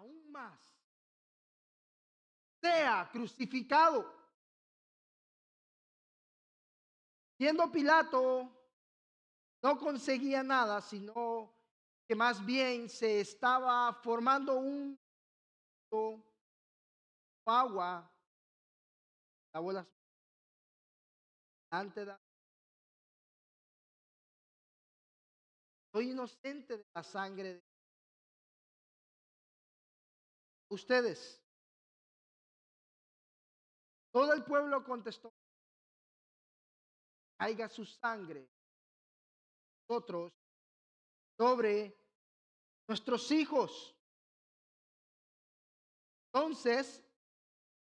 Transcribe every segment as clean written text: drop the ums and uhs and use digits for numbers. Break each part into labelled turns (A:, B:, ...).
A: aún más, sea crucificado. Siendo Pilato, no conseguía nada, sino que más bien se estaba formando un agua, lavó las antes de, soy inocente de la sangre de ustedes. Todo el pueblo contestó, caiga su sangre nosotros sobre nuestros hijos. Entonces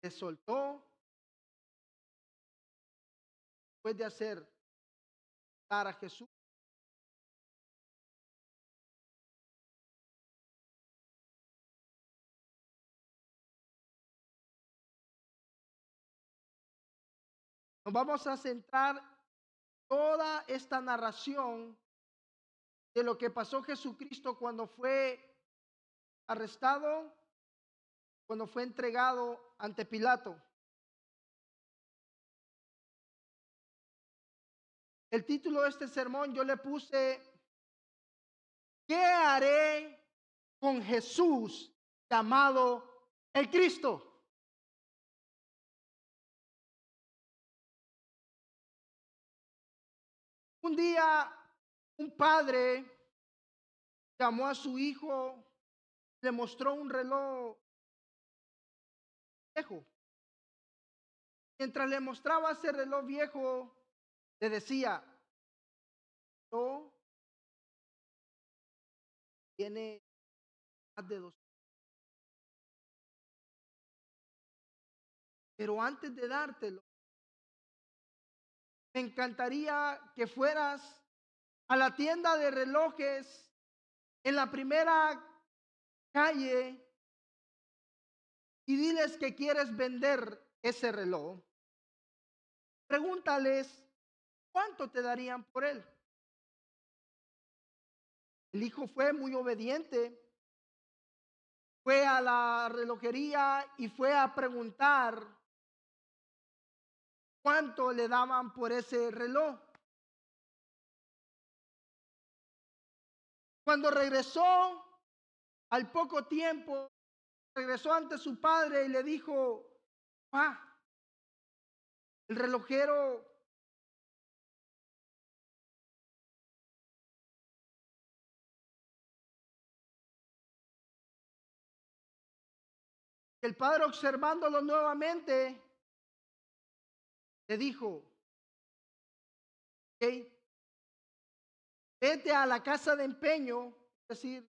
A: se soltó después de hacer a Jesús. Nos vamos a centrar toda esta narración de lo que pasó Jesucristo cuando fue arrestado, cuando fue entregado ante Pilato. El título de este sermón yo le puse, ¿qué haré con Jesús llamado el Cristo? Un día un padre llamó a su hijo, le mostró un reloj viejo. Mientras le mostraba ese reloj viejo, le decía, no tiene más de 2. Pero antes de dártelo, me encantaría que fueras a la tienda de relojes en la primera calle y diles que quieres vender ese reloj. Pregúntales cuánto te darían por él. El hijo fue muy obediente, fue a la relojería y fue a preguntar cuánto le daban por ese reloj. Cuando regresó, al poco tiempo, regresó ante su padre y le dijo, el relojero el padre, observándolo nuevamente, le dijo, okay, vete a la casa de empeño, es decir,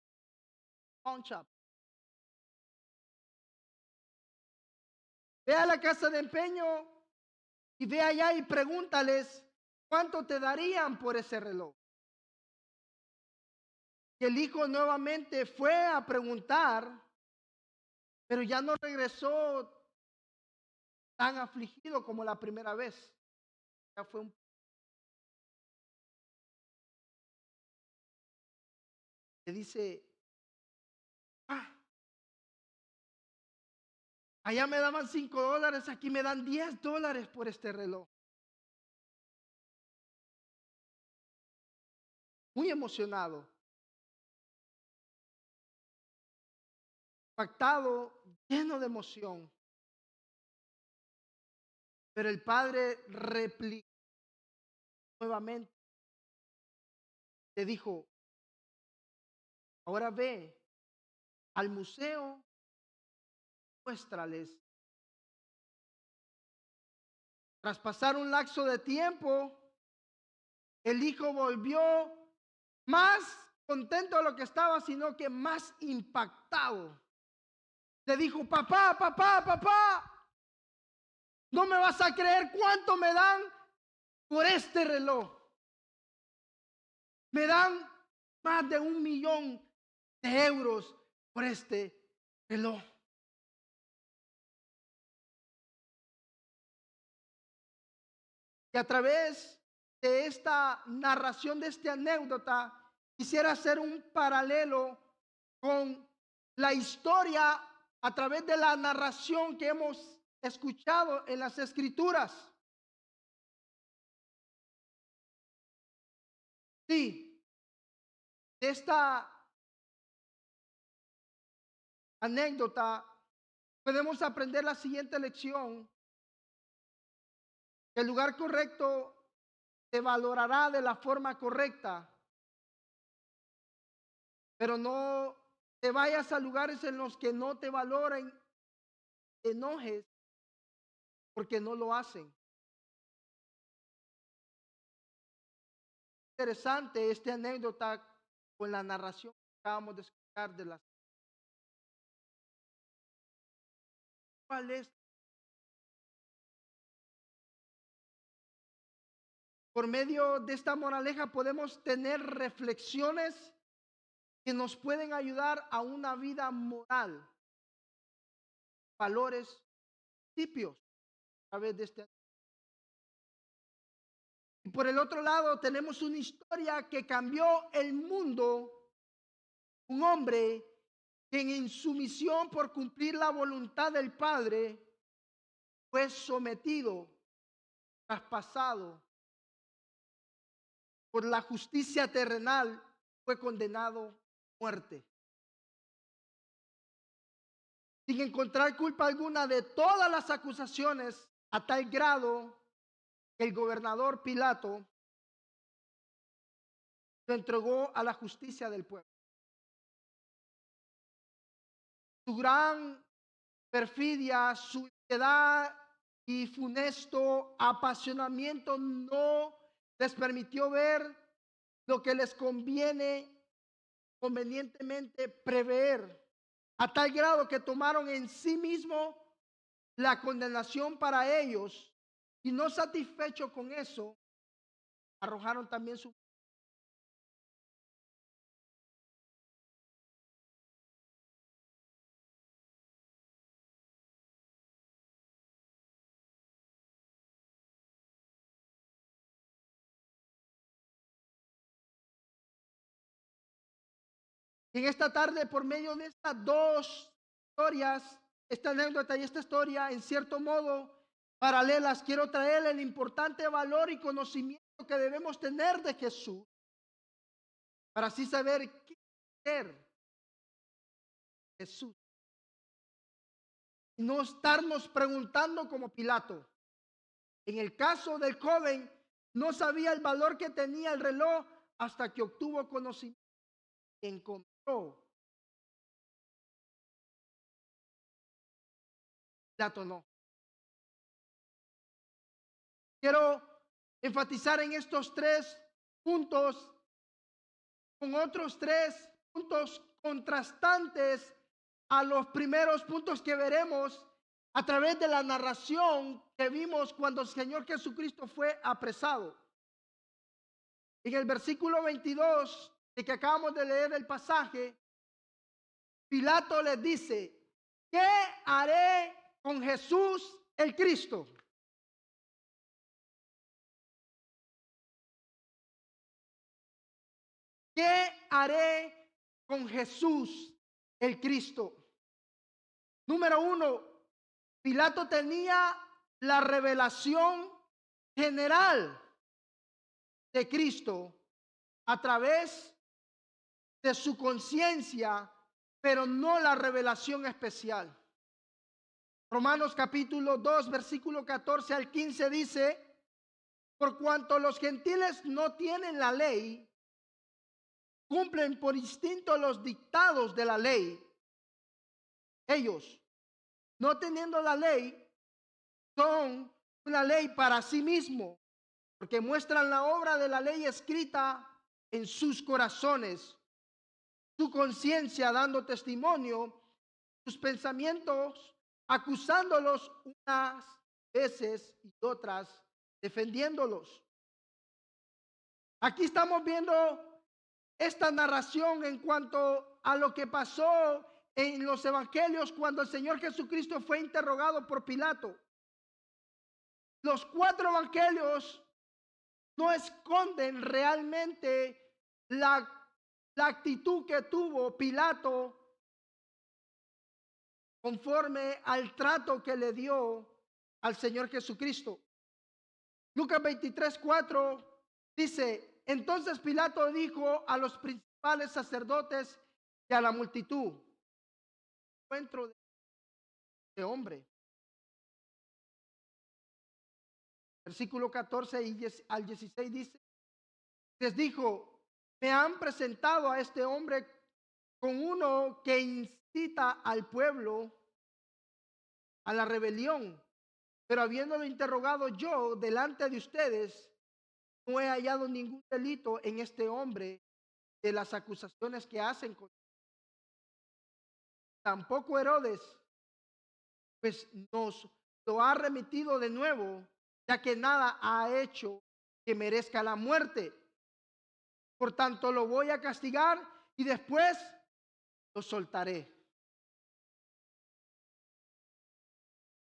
A: pawn shop. Ve a la casa de empeño y ve allá y pregúntales cuánto te darían por ese reloj. Y el hijo nuevamente fue a preguntar, pero ya no regresó tan afligido como la primera vez. Ya fue un... Le dice, allá me daban $5, aquí me dan $10 por este reloj. Muy emocionado, impactado, lleno de emoción. Pero el padre replicó nuevamente. Le dijo, ahora ve al museo, muéstrales. Tras pasar un lapso de tiempo, el hijo volvió más contento de lo que estaba, sino que más impactado. Le dijo, papá, papá, papá, no me vas a creer cuánto me dan por este reloj. Me dan más de 1.000.000 de euros por este reloj. Y a través de esta narración, de esta anécdota, quisiera hacer un paralelo con la historia a través de la narración que hemos escuchado en las Escrituras. Sí, de esta anécdota podemos aprender la siguiente lección: que el lugar correcto te valorará de la forma correcta, pero no te vayas a lugares en los que no te valoren, te enojes porque no lo hacen. Interesante esta anécdota con la narración que acabamos de escuchar de las. ¿Cuál es? Por medio de esta moraleja podemos tener reflexiones que nos pueden ayudar a una vida moral, valores, principios a través de este. Y por el otro lado tenemos una historia que cambió el mundo, un hombre que en su misión por cumplir la voluntad del Padre fue sometido, traspasado por la justicia terrenal, fue condenado a muerte, sin encontrar culpa alguna de todas las acusaciones, a tal grado que el gobernador Pilato lo entregó a la justicia del pueblo. Su gran perfidia, su piedad y funesto apasionamiento no les permitió ver lo que les convenientemente prever, a tal grado que tomaron en sí mismo la condenación para ellos, y no satisfecho con eso, arrojaron también su. En esta tarde, por medio de estas dos historias, esta anécdota y esta historia, en cierto modo paralelas, quiero traer el importante valor y conocimiento que debemos tener de Jesús, para así saber qué ser Jesús y no estarnos preguntando como Pilato. En el caso del joven, no sabía el valor que tenía el reloj hasta que obtuvo conocimiento y encontró. Pilato no. Quiero enfatizar en estos tres puntos con otros tres puntos contrastantes a los primeros puntos que veremos a través de la narración que vimos cuando el Señor Jesucristo fue apresado. En el versículo 22 de que acabamos de leer el pasaje, Pilato les dice: ¿qué haré con Jesús el Cristo? ¿Qué haré con Jesús el Cristo? Número uno, Pilato tenía la revelación general de Cristo a través de su conciencia, pero no la revelación especial. Romanos capítulo 2, versículo 14 al 15 dice: por cuanto los gentiles no tienen la ley, cumplen por instinto los dictados de la ley. Ellos, no teniendo la ley, son una ley para sí mismo, porque muestran la obra de la ley escrita en sus corazones, su conciencia dando testimonio, sus pensamientos acusándolos unas veces y otras defendiéndolos. Aquí estamos viendo esta narración en cuanto a lo que pasó en los evangelios cuando el Señor Jesucristo fue interrogado por Pilato. Los cuatro evangelios no esconden realmente la actitud que tuvo Pilato conforme al trato que le dio al Señor Jesucristo. Lucas 23:4 dice, entonces Pilato dijo a los principales sacerdotes y a la multitud, encuentro de este hombre. Versículo 14 al 16 dice, les dijo, me han presentado a este hombre con uno que incita al pueblo a la rebelión, pero habiéndolo interrogado yo delante de ustedes, no he hallado ningún delito en este hombre de las acusaciones que hacen contra él. Tampoco Herodes, pues nos lo ha remitido de nuevo, ya que nada ha hecho que merezca la muerte. Por tanto, lo voy a castigar y después lo soltaré.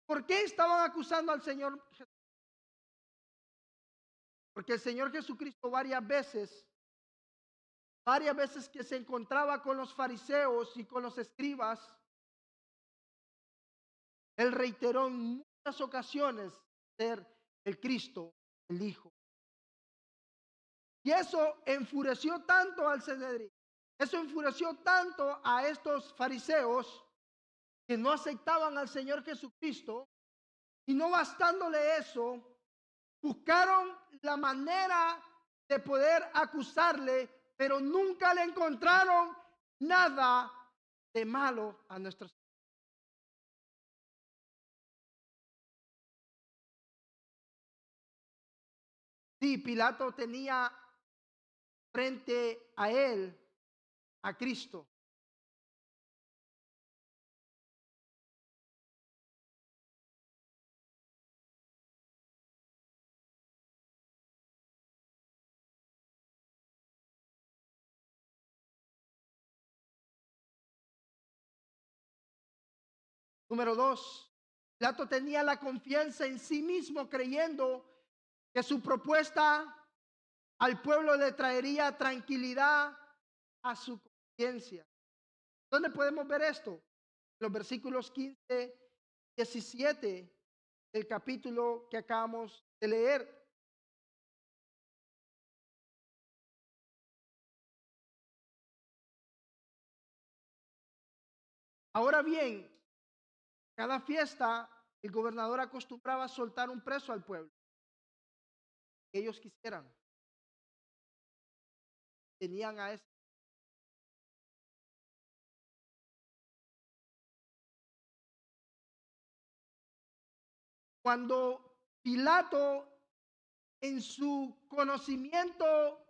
A: ¿Por qué estaban acusando al Señor? Porque el Señor Jesucristo varias veces que se encontraba con los fariseos y con los escribas, él reiteró en muchas ocasiones ser el Cristo, el Hijo. Y eso enfureció tanto al Sanedrín, eso enfureció tanto a estos fariseos que no aceptaban al Señor Jesucristo, y no bastándole eso, buscaron la manera de poder acusarle, pero nunca le encontraron nada de malo a nuestro Señor. Sí, Pilato tenía frente a él a Cristo. Número 2, Pilato tenía la confianza en sí mismo, creyendo que su propuesta al pueblo le traería tranquilidad a su conciencia. ¿Dónde podemos ver esto? Los versículos 15, 17 del capítulo que acabamos de leer. Ahora bien, cada fiesta el gobernador acostumbraba a soltar un preso al pueblo que ellos quisieran. Tenían a ese. Cuando Pilato, en su conocimiento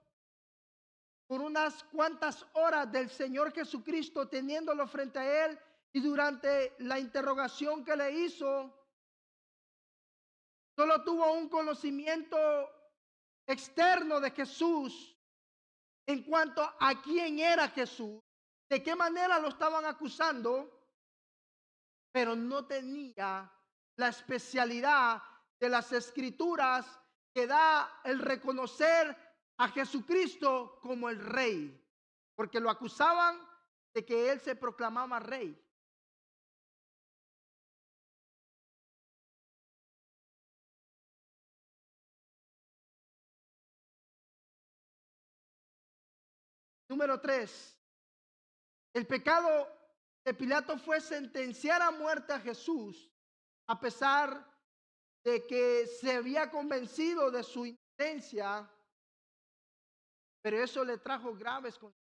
A: por unas cuantas horas del Señor Jesucristo, teniéndolo frente a él, y durante la interrogación que le hizo, solo tuvo un conocimiento externo de Jesús en cuanto a quién era Jesús, de qué manera lo estaban acusando, pero no tenía la especialidad de las escrituras que da el reconocer a Jesucristo como el rey, porque lo acusaban de que él se proclamaba rey. Número 3, el pecado de Pilato fue sentenciar a muerte a Jesús, a pesar de que se había convencido de su inocencia, pero eso le trajo graves consecuencias.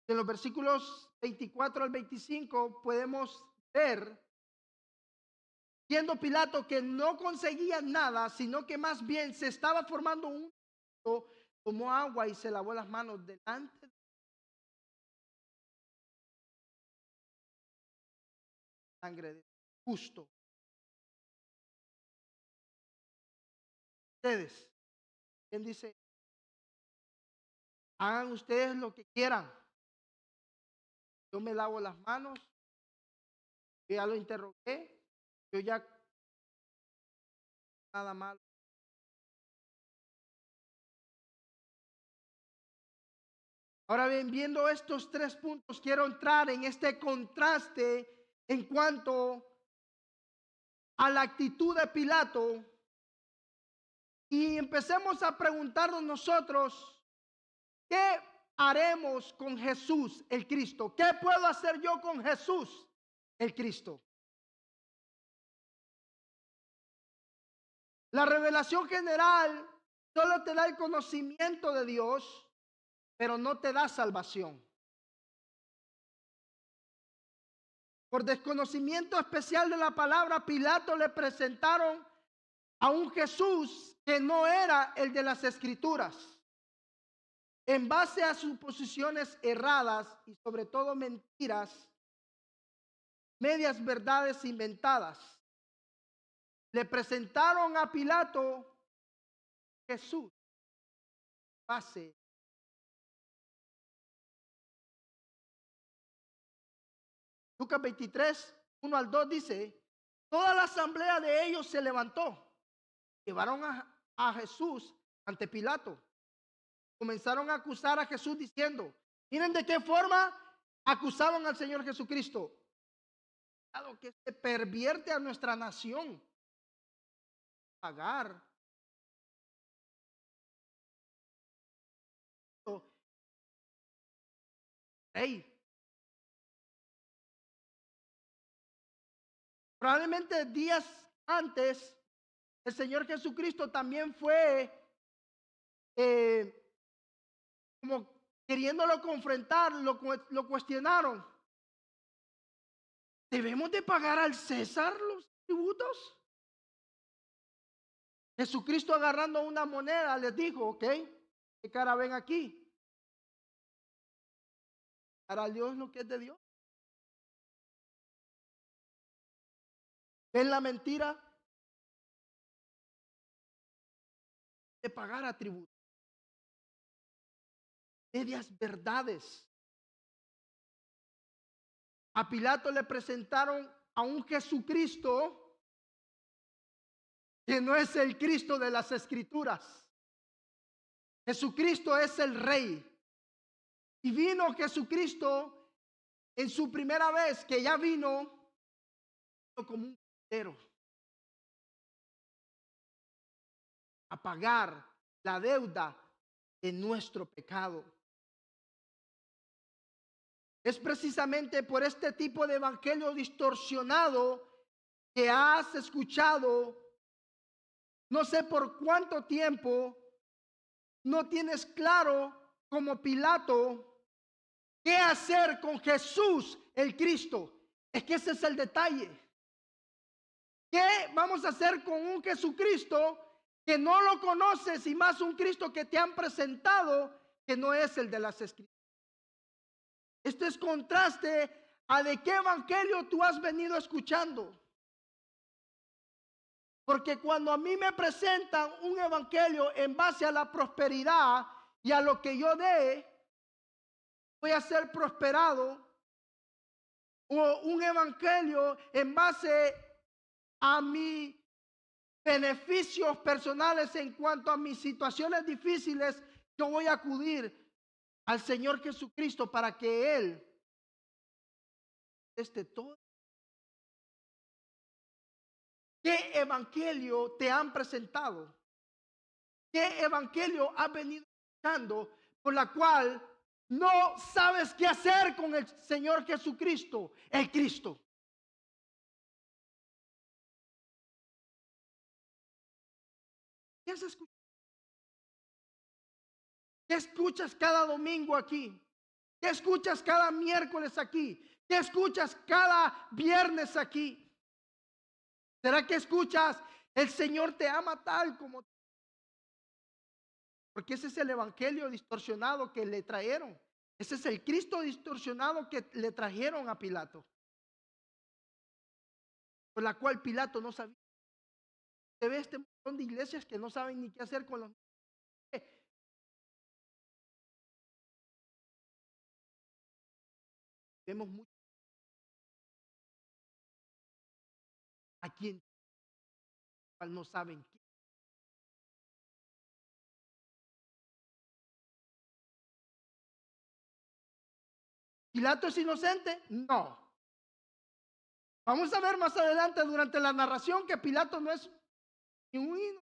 A: En los versículos 24 al 25 podemos ver, siendo Pilato que no conseguía nada, sino que más bien se estaba formando un, tomó agua y se lavó las manos delante de la sangre de justo. Ustedes, ¿quién dice? Hagan ustedes lo que quieran. Yo me lavo las manos, yo ya lo interrogué, yo ya nada malo. Ahora bien, viendo estos tres puntos, quiero entrar en este contraste en cuanto a la actitud de Pilato y empecemos a preguntarnos nosotros, ¿qué haremos con Jesús, el Cristo? ¿Qué puedo hacer yo con Jesús, el Cristo? La revelación general solo te da el conocimiento de Dios, pero no te da salvación. Por desconocimiento especial de la palabra, Pilato le presentaron a un Jesús que no era el de las Escrituras. En base a suposiciones erradas y sobre todo mentiras, medias verdades inventadas, le presentaron a Pilato Jesús. Base. Lucas 23, 1 al 2 dice, toda la asamblea de ellos se levantó, llevaron a Jesús ante Pilato. Comenzaron a acusar a Jesús diciendo, miren de qué forma acusaban al Señor Jesucristo. Dado que se pervierte a nuestra nación, pagar. Hey, probablemente días antes, el Señor Jesucristo también fue como queriéndolo confrontar, lo cuestionaron. ¿Debemos de pagar al César los tributos? Jesucristo agarrando una moneda les dijo, ok, ¿qué cara ven aquí? ¿Para Dios lo que es de Dios? ¿Ven la mentira de pagar a tributo? Medias verdades. A Pilato le presentaron a un Jesucristo que no es el Cristo de las Escrituras. Jesucristo es el Rey. Y vino Jesucristo en su primera vez que ya vino como un cordero a pagar la deuda de nuestro pecado. Es precisamente por este tipo de evangelio distorsionado que has escuchado, no sé por cuánto tiempo, no tienes claro como Pilato qué hacer con Jesús el Cristo. Es que ese es el detalle. ¿Qué vamos a hacer con un Jesucristo que no lo conoces y más un Cristo que te han presentado que no es el de las Escrituras? Este es contraste a de qué evangelio tú has venido escuchando. Porque cuando a mí me presentan un evangelio en base a la prosperidad y a lo que yo dé, voy a ser prosperado. O un evangelio en base a mis beneficios personales en cuanto a mis situaciones difíciles, yo voy a acudir al Señor Jesucristo para que Él esté todo. ¿Qué evangelio te han presentado? ¿Qué evangelio has venido escuchando por la cual no sabes qué hacer con el Señor Jesucristo, el Cristo? ¿Qué has escuchado? ¿Qué escuchas cada domingo aquí? ¿Qué escuchas cada miércoles aquí? ¿Qué escuchas cada viernes aquí? ¿Será que escuchas el Señor te ama tal como? Porque ese es el evangelio distorsionado que le trajeron. Ese es el Cristo distorsionado que le trajeron a Pilato. Por la cual Pilato no sabía. Se ve este montón de iglesias que no saben ni qué hacer con los. Vemos mucho a quien no saben qué. ¿Pilato es inocente? No. Vamos a ver más adelante durante la narración que Pilato no es ni un inocente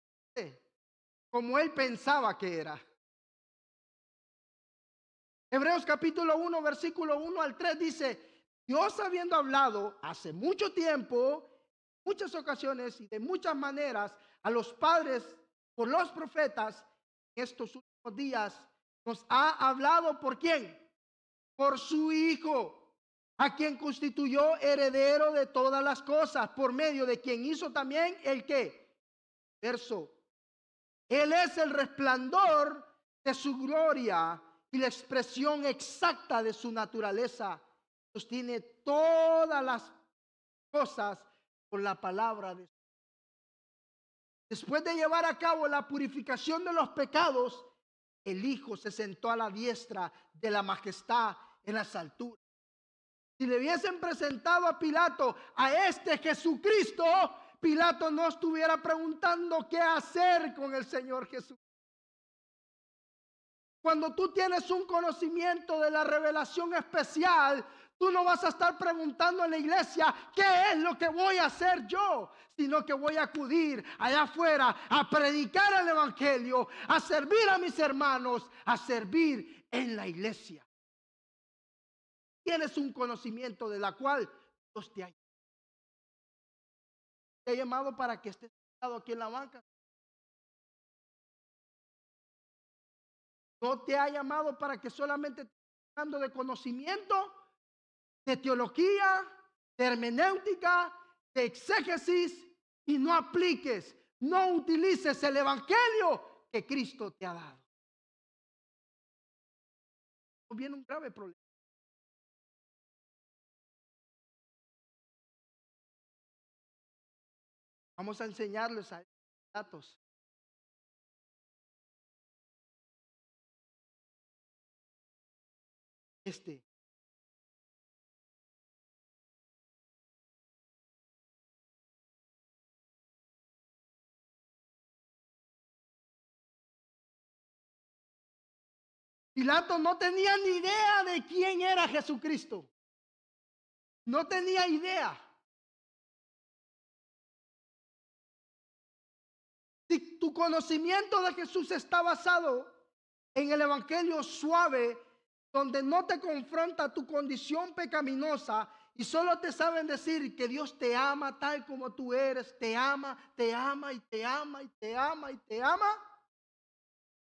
A: como él pensaba que era. Hebreos capítulo 1, versículo 1 al 3 dice, Dios habiendo hablado hace mucho tiempo, muchas ocasiones y de muchas maneras a los padres por los profetas, en estos últimos días nos ha hablado ¿por quién? Por su Hijo, a quien constituyó heredero de todas las cosas, por medio de quien hizo también el que. Verso. Él es el resplandor de su gloria y la expresión exacta de su naturaleza. Sostiene todas las cosas por la palabra de Dios. Después de llevar a cabo la purificación de los pecados, el Hijo se sentó a la diestra de la majestad en las alturas. Si le hubiesen presentado a Pilato a este Jesucristo, Pilato no estuviera preguntando qué hacer con el Señor Jesús. Cuando tú tienes un conocimiento de la revelación especial, tú no vas a estar preguntando en la iglesia qué es lo que voy a hacer yo, sino que voy a acudir allá afuera a predicar el evangelio, a servir a mis hermanos, a servir en la iglesia. Tienes un conocimiento de la cual Dios te ha llamado para que estés sentado aquí en la banca. No te ha llamado para que solamente estés hablando de conocimiento, de teología, de hermenéutica, de exégesis y no apliques, no utilices el evangelio que Cristo te ha dado. Viene un grave problema. Vamos a enseñarles a datos. Pilato no tenía ni idea de quién era Jesucristo. No tenía idea. Si tu conocimiento de Jesús está basado en el evangelio suave, donde no te confronta tu condición pecaminosa y solo te saben decir que Dios te ama tal como tú eres, te ama, te ama y te ama y te ama y te ama,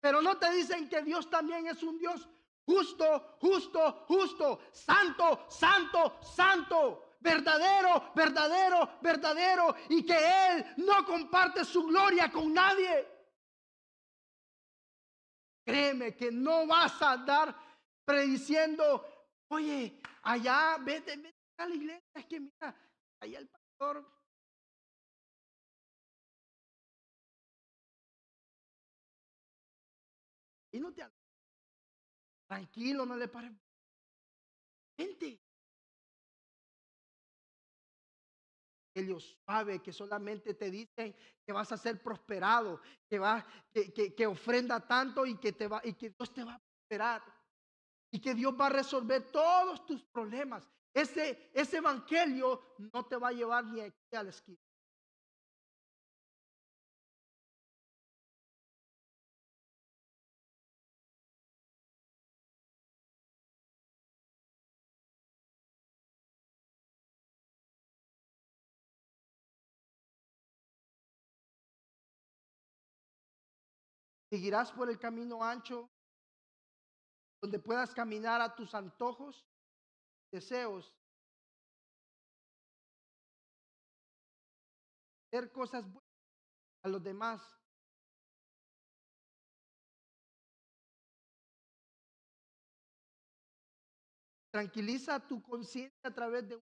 A: pero no te dicen que Dios también es un Dios justo, justo, justo, santo, santo, santo, verdadero, verdadero, verdadero, y que Él no comparte su gloria con nadie. Créeme que no vas a andar prediciendo, oye, allá, vete a la iglesia, es que mira, allá el pastor. Y no te tranquilo, no le pares. Vente. Ellos sabe que solamente te dicen que vas a ser prosperado, que ofrenda tanto y que Dios te va a prosperar y que Dios va a resolver todos tus problemas. Ese evangelio no te va a llevar ni aquí a la esquina. Seguirás por el camino ancho donde puedas caminar a tus antojos, deseos, hacer cosas buenas a los demás. Tranquiliza tu conciencia a través de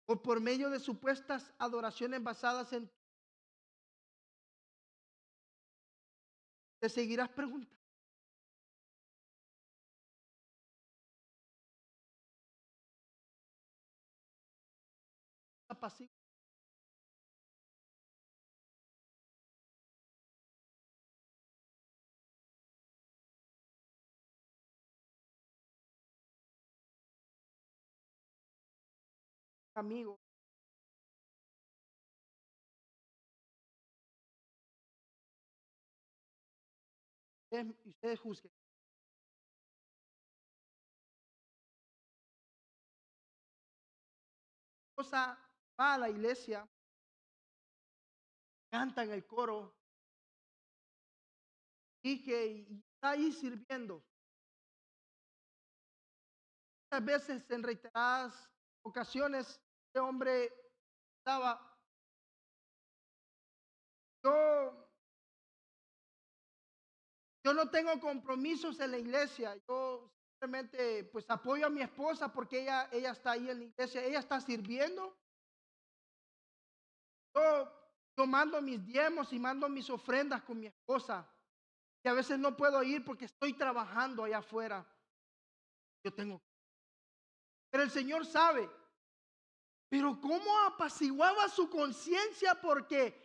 A: o por medio de supuestas adoraciones basadas en. Te seguirás preguntando. amigo. Ustedes juzguen. Esposa va a la iglesia, canta en el coro, y está ahí sirviendo. Muchas veces, en reiteradas ocasiones, este hombre estaba, yo, yo no tengo compromisos en la iglesia, yo simplemente pues apoyo a mi esposa porque ella está ahí en la iglesia, ella está sirviendo. Yo mando mis diezmos y mando mis ofrendas con mi esposa. Y a veces no puedo ir porque estoy trabajando allá afuera. Yo tengo. Pero el Señor sabe. Pero cómo apaciguaba su conciencia porque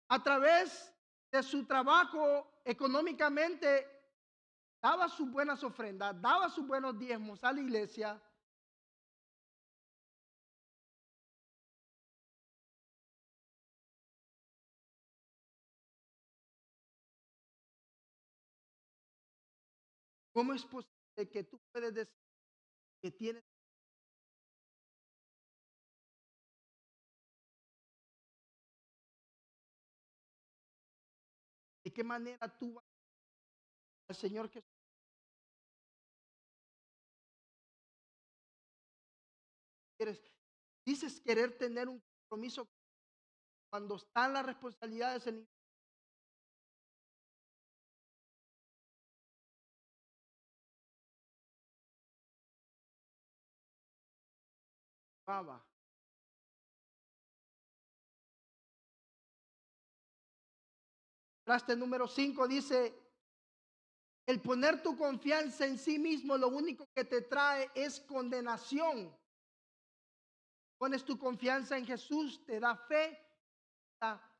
A: a través de su trabajo económicamente daba sus buenas ofrendas, daba sus buenos diezmos a la iglesia. ¿Cómo es posible que tú puedes decir que tienes? ¿De qué manera tú vas al Señor que quieres? Dices querer tener un compromiso cuando están las responsabilidades en Baba. Traste número 5 dice, el poner tu confianza en sí mismo lo único que te trae es condenación. Pones tu confianza en Jesús, te da fe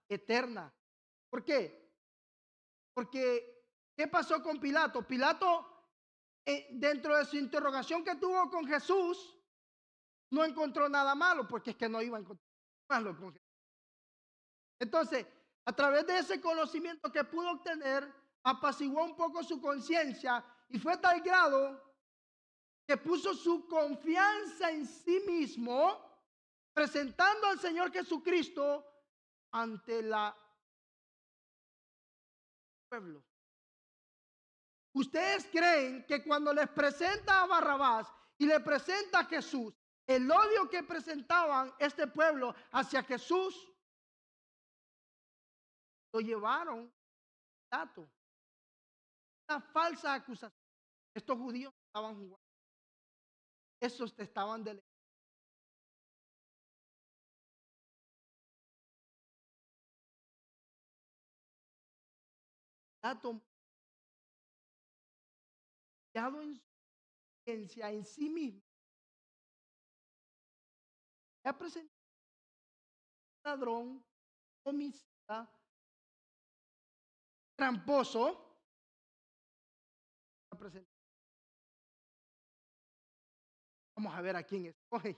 A: eterna. ¿Por qué? Porque, ¿qué pasó con Pilato? Pilato, dentro de su interrogación que tuvo con Jesús, no encontró nada malo, porque es que no iba a encontrar malo con Jesús. Entonces, a través de ese conocimiento que pudo obtener, apaciguó un poco su conciencia y fue tal grado que puso su confianza en sí mismo, presentando al Señor Jesucristo ante la pueblo. ¿Ustedes creen que cuando les presenta a Barrabás y le presenta a Jesús, el odio que presentaban este pueblo hacia Jesús, lo llevaron a Pilato? Una falsa acusación. Estos judíos estaban jugando. Esos te estaban delegando. Pilato, confiado en su ciencia, en sí mismo, ha presentado un ladrón, homicida, tramposo. Vamos a ver a quién escoge.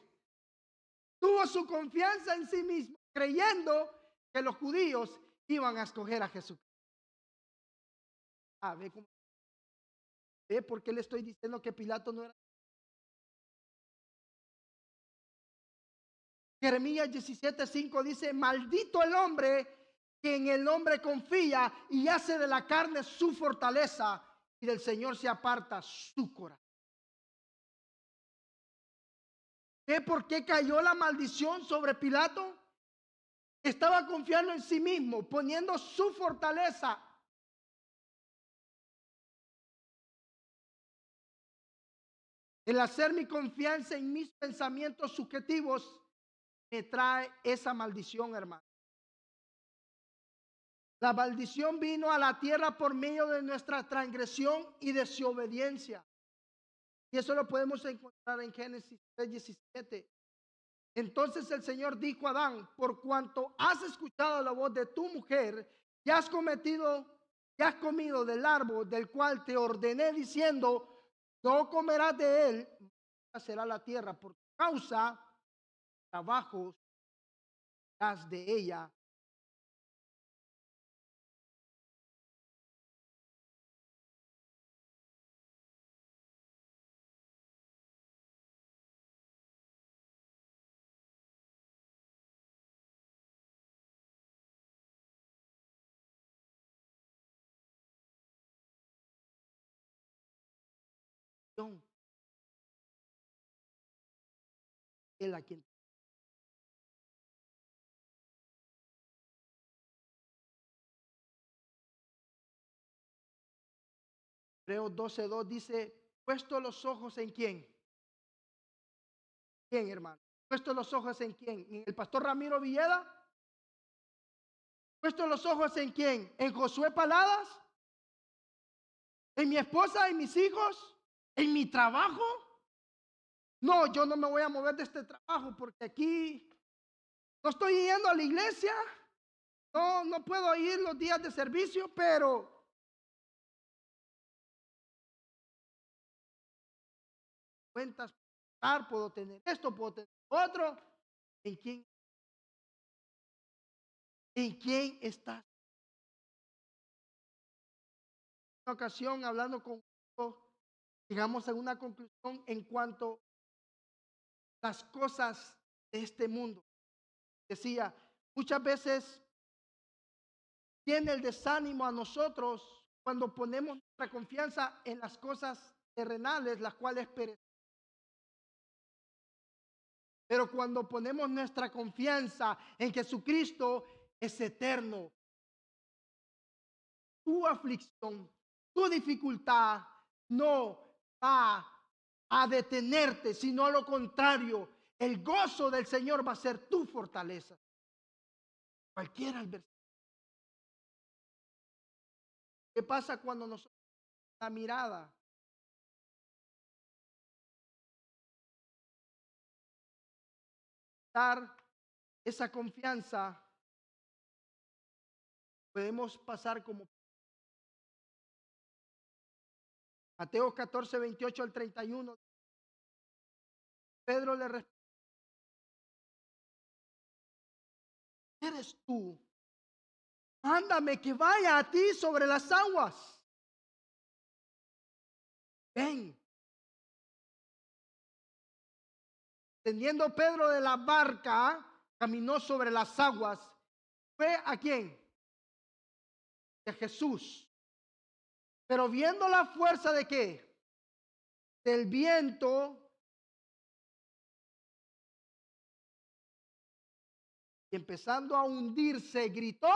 A: Tuvo su confianza en sí mismo, creyendo que los judíos iban a escoger a Jesús. ¿Ve cómo? ¿Ve por qué le estoy diciendo que Pilato no era? Jeremías 17:5 dice, maldito el hombre que en el hombre confía y hace de la carne su fortaleza y del Señor se aparta su corazón. ¿Ve por qué cayó la maldición sobre Pilato? Estaba confiando en sí mismo, poniendo su fortaleza. El hacer mi confianza en mis pensamientos subjetivos me trae esa maldición, hermano. La maldición vino a la tierra por medio de nuestra transgresión y desobediencia. Y eso lo podemos encontrar en Génesis 3:17. Entonces el Señor dijo a Adán, por cuanto has escuchado la voz de tu mujer y has comido del árbol del cual te ordené diciendo, no comerás de él, será la tierra por tu causa, trabajos tras de ella. Él a quien Hebreos 12:2 dice, puesto los ojos en quién. ¿Quién, hermano? Puesto los ojos en quién. ¿En el pastor Ramiro Villeda? Puesto los ojos en quién. ¿En Josué Paladas? ¿En mi esposa? ¿En mis hijos? ¿En mi trabajo? No, yo no me voy a mover de este trabajo porque aquí no estoy yendo a la iglesia. No, no puedo ir los días de servicio, pero cuentas, puedo tener esto, puedo tener otro. ¿En quién? ¿En quién estás? Una ocasión hablando con llegamos a una conclusión en cuanto a las cosas de este mundo. Decía, muchas veces viene el desánimo a nosotros cuando ponemos nuestra confianza en las cosas terrenales, las cuales perecen. Pero cuando ponemos nuestra confianza en Jesucristo, es eterno. Tu aflicción, tu dificultad no va a detenerte, sino a lo contrario, el gozo del Señor va a ser tu fortaleza. Cualquier adversidad. ¿Qué pasa cuando nosotros la mirada dar esa confianza? Podemos pasar como Mateo 14:28 al 31. Pedro le responde, ¿eres tú? Mándame que vaya a ti sobre las aguas. Ven. Teniendo Pedro de la barca, caminó sobre las aguas. ¿Fue a quién? A Jesús. Pero viendo la fuerza de qué? Del viento, y empezando a hundirse, gritó,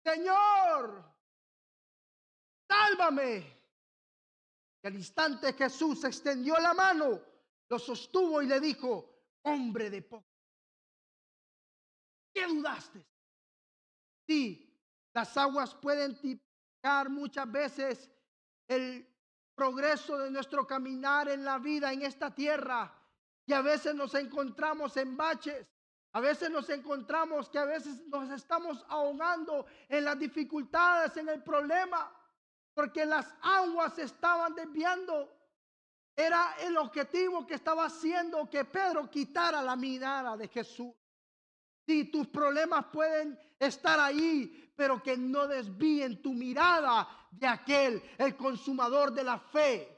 A: Señor, sálvame. Y al instante Jesús extendió la mano, lo sostuvo y le dijo, hombre de poco, ¿qué dudaste? Sí, las aguas pueden tipificar muchas veces el progreso de nuestro caminar en la vida, en esta tierra. Y a veces nos encontramos en baches. A veces nos encontramos que a veces nos estamos ahogando en las dificultades, en el problema, porque las aguas se estaban desviando. Era el objetivo que estaba haciendo que Pedro quitara la mirada de Jesús. Sí, tus problemas pueden estar ahí, pero que no desvíen tu mirada de aquel, el consumador de la fe.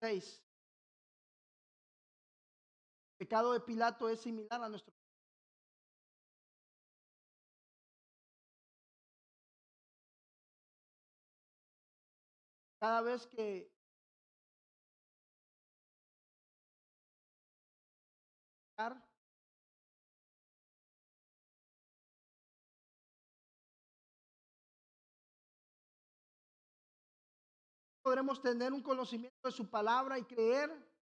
A: Seis. El pecado de Pilato es similar a nuestro. Cada vez que podremos tener un conocimiento de su palabra y creer,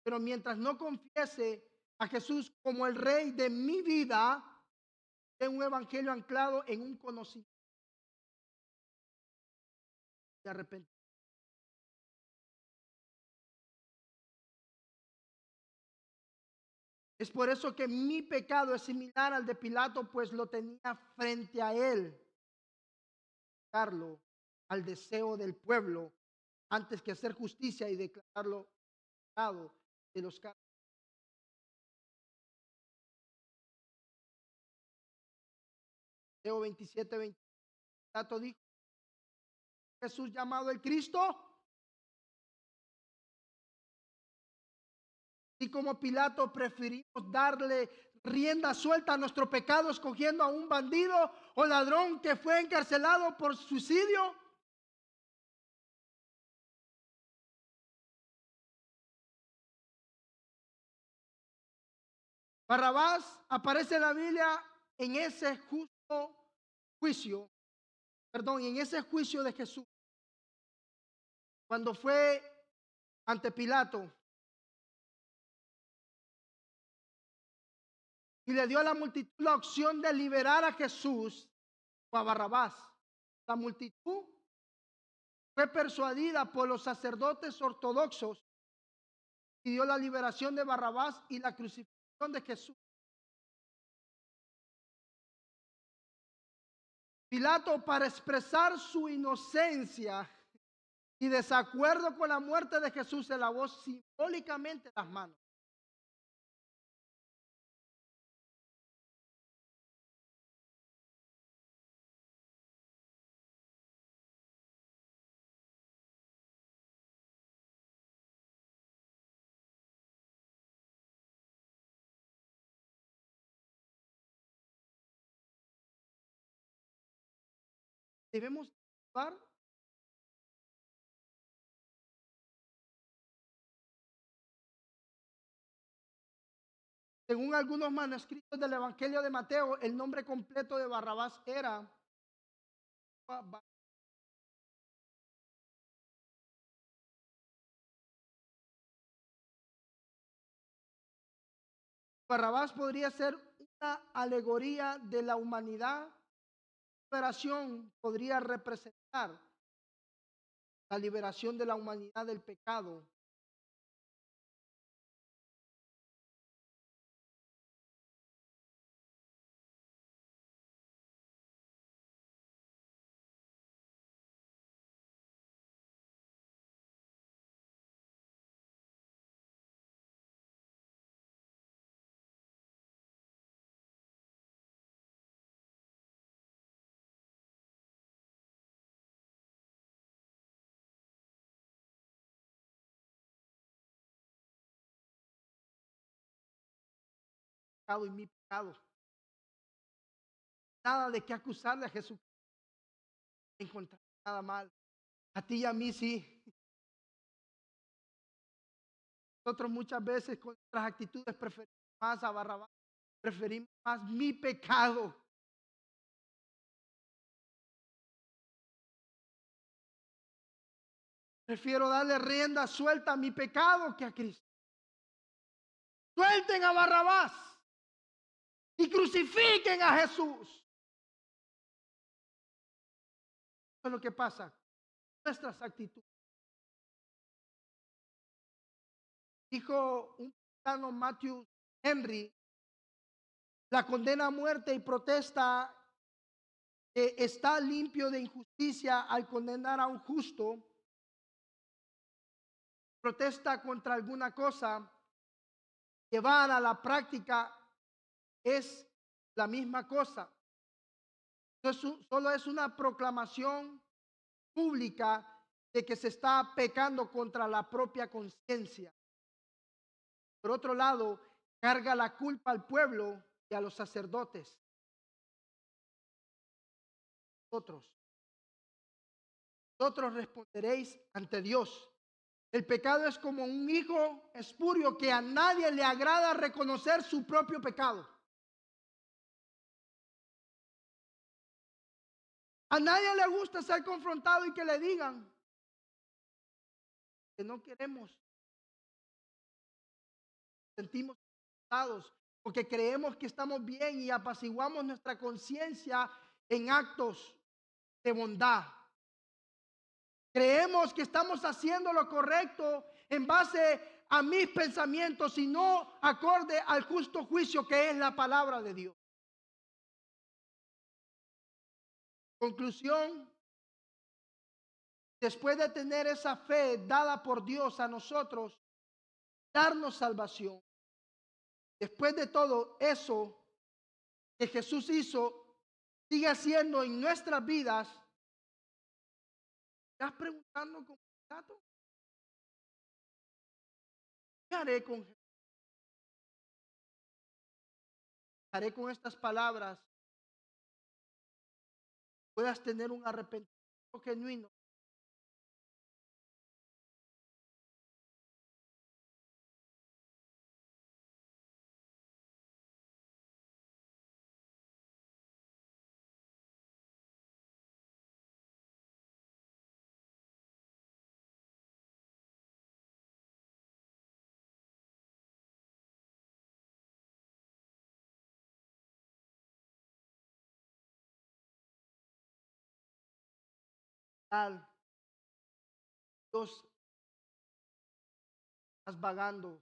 A: pero mientras no confiese a Jesús como el rey de mi vida, es un evangelio anclado en un conocimiento de arrepentimiento. Es por eso que mi pecado es similar al de Pilato, pues lo tenía frente a él. Darlo al deseo del pueblo antes que hacer justicia y declararlo pecado de los cargos. Mateo 27, Pilato dijo: Jesús llamado el Cristo. Y como Pilato preferimos darle rienda suelta a nuestro pecado escogiendo a un bandido o ladrón que fue encarcelado por suicidio. Barrabás aparece en la Biblia en ese justo juicio, en ese juicio de Jesús, cuando fue ante Pilato y le dio a la multitud la opción de liberar a Jesús o a Barrabás. La multitud fue persuadida por los sacerdotes ortodoxos y dio la liberación de Barrabás y la crucifixión de Jesús. Pilato, para expresar su inocencia y desacuerdo con la muerte de Jesús, se lavó simbólicamente las manos. Debemos actuar según algunos manuscritos del Evangelio de Mateo. El nombre completo de Barrabás era Barrabás. Podría ser una alegoría de la humanidad. La liberación podría representar la liberación de la humanidad del pecado. Y mi pecado. Nada de qué acusarle a Jesús. Encontrar nada mal. A ti y a mí sí. Nosotros muchas veces con nuestras actitudes preferimos más a Barrabás. Preferimos más mi pecado. Prefiero darle rienda suelta a mi pecado que a Cristo. Suelten a Barrabás y crucifiquen a Jesús. Eso es lo que pasa. Nuestras actitudes. Dijo un puritano, Matthew Henry: la condena a muerte y protesta que está limpio de injusticia al condenar a un justo. Protesta contra alguna cosa, llevar a la práctica es la misma cosa. Solo es una proclamación pública de que se está pecando contra la propia conciencia. Por otro lado, carga la culpa al pueblo y a los sacerdotes. Vosotros responderéis ante Dios. El pecado es como un hijo espurio que a nadie le agrada reconocer su propio pecado. A nadie le gusta ser confrontado y que le digan que no queremos. Sentimos cansados porque creemos que estamos bien y apaciguamos nuestra conciencia en actos de bondad. Creemos que estamos haciendo lo correcto en base a mis pensamientos, sino acorde al justo juicio que es la palabra de Dios. Conclusión, después de tener esa fe dada por Dios a nosotros, darnos salvación. Después de todo eso que Jesús hizo, sigue haciendo en nuestras vidas. ¿Estás preguntando con Pilato? ¿Qué haré con Jesús? Haré con estas palabras? Puedas tener un arrepentimiento genuino. Dios, estás vagando